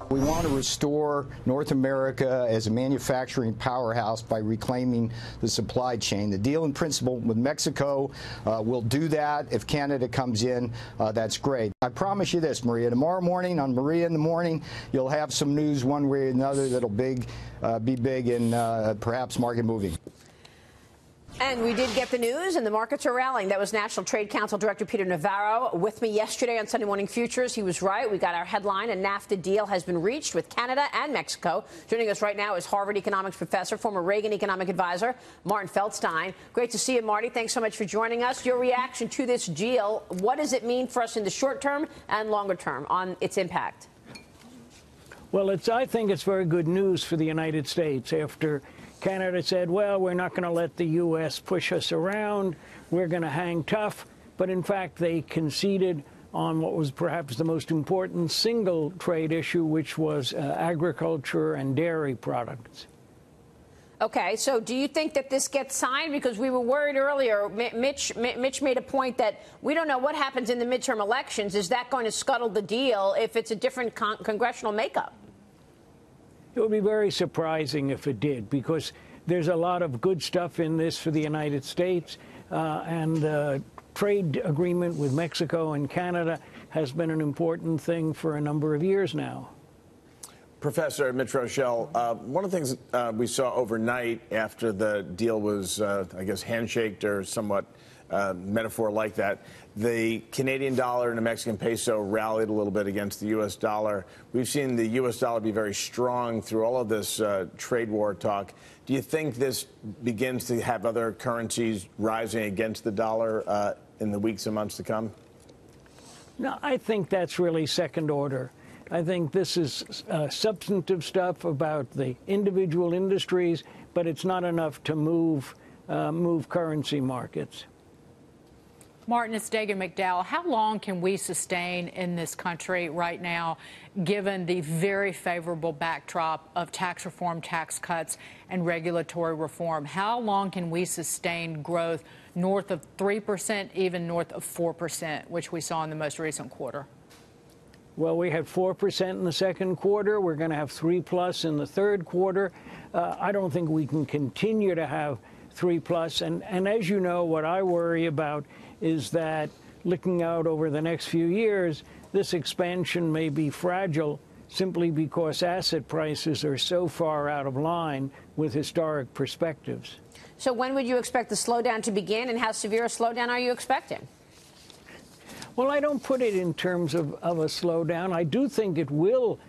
We want to restore North America as a manufacturing powerhouse by reclaiming the supply chain. The deal in principle with Mexico will do that. If Canada comes in, that's great. I promise you this, Maria. Tomorrow morning on Maria in the Morning, you'll have some news one way or another that'll be big and perhaps market moving. And we did get the news, and the markets are rallying. That was National Trade Council Director Peter Navarro with me yesterday on Sunday Morning Futures. He was right. We got our headline. A NAFTA deal has been reached with Canada and Mexico. Joining us right now is Harvard economics professor, former Reagan economic advisor, Martin Feldstein. Great to see you, Marty. Thanks so much for joining us. Your reaction to this deal, what does it mean for us in the short term and longer term on its impact? Well, I think it's very good news for the United States after Canada said, well, we're not going to let the U.S. push us around. We're going to hang tough. But in fact, they conceded on what was perhaps the most important single trade issue, which was agriculture and dairy products. Okay, so do you think that this gets signed? Because we were worried earlier. Mitch made a point that we don't know what happens in the midterm elections. Is that going to scuttle the deal if it's a different congressional makeup? It would be very surprising if it did, because there's a lot of good stuff in this for the United States, and the trade agreement with Mexico and Canada has been an important thing for a number of years now. Professor Mitch Rochelle, one of the things we saw overnight after the deal was, I guess, handshaked or somewhat metaphor like that, the Canadian dollar and the Mexican peso rallied a little bit against the U.S. dollar. We've seen the U.S. dollar be very strong through all of this trade war talk. Do you think this begins to have other currencies rising against the dollar in the weeks and months to come? No, I think that's really second order. I think this is substantive stuff about the individual industries, but it's not enough to move currency markets. Martin, it's Dagan McDowell. How long can we sustain in this country right now, given the very favorable backdrop of tax reform, tax cuts, and regulatory reform? How long can we sustain growth north of 3%, even north of 4%, which we saw in the most recent quarter? Well, we had 4% in the second quarter. We're going to have 3+ in the third quarter. I don't think we can continue to have 3+. And as you know, what I worry about is that looking out over the next few years, this expansion may be fragile simply because asset prices are so far out of line with historic perspectives. So when would you expect the slowdown to begin, and how severe a slowdown are you expecting? Well, I don't put it in terms of a slowdown. I do think it will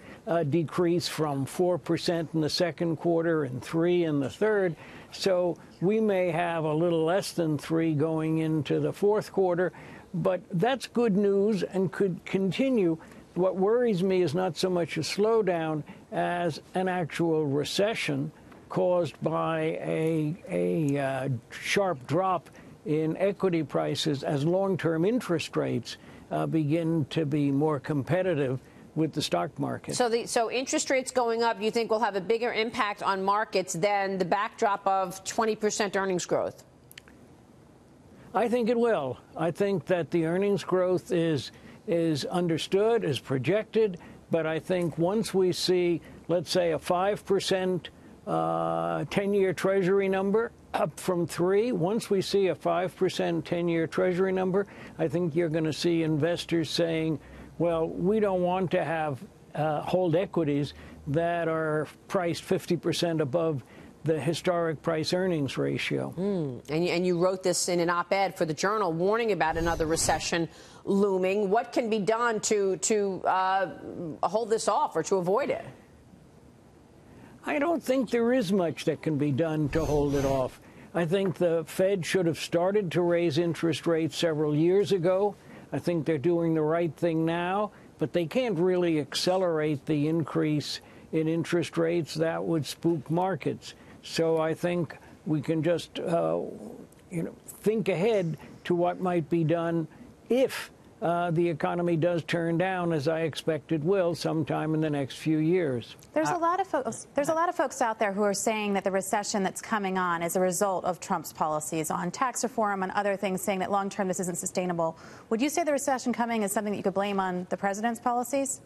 decrease from 4% in the second quarter and 3% in the third. So we may have a little less than 3 going into the fourth quarter, but that's good news and could continue. What worries me is not so much a slowdown as an actual recession caused by a sharp drop in equity prices as long-term interest rates begin to be more competitive with the stock market. So interest rates going up, you think will have a bigger impact on markets than the backdrop of 20% earnings growth? I think it will. I think that the earnings growth is understood, is projected, but I think once we see, let's say, a 5% 10-year Treasury number up from 3%, once we see a 5% 10-year Treasury number, I think you're going to see investors saying, well, we don't want to have hold equities that are priced 50% above the historic price-earnings ratio. And you wrote this in an op-ed for the Journal, warning about another recession looming. What can be done to hold this off or to avoid it? I don't think there is much that can be done to hold it off. I think the Fed should have started to raise interest rates several years ago. I think they're doing the right thing now, but they can't really accelerate the increase in interest rates. That would spook markets. So I think we can just think ahead to what might be done if the economy does turn down, as I expect it will, sometime in the next few years. There's a lot of folks out there who are saying that the recession that's coming on is a result of Trump's policies on tax reform and other things, saying that long-term this isn't sustainable. Would you say the recession coming is something that you could blame on the president's policies?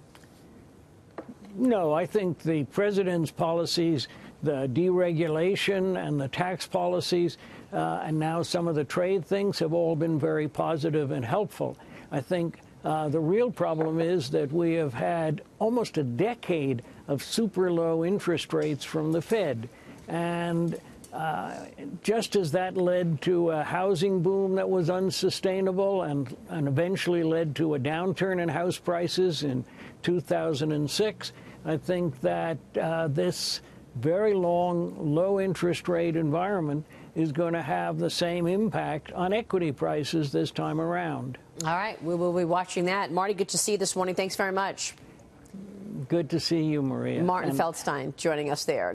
No, I think the president's policies, the deregulation and the tax policies, and now some of the trade things have all been very positive and helpful. I think the real problem is that we have had almost a decade of super low interest rates from the Fed. And just as that led to a housing boom that was unsustainable and eventually led to a downturn in house prices in 2006, I think that this very long, low interest rate environment is going to have the same impact on equity prices this time around. All right, we will be watching that. Marty, good to see you this morning. Thanks very much. Good to see you, Maria. Martin Feldstein joining us there.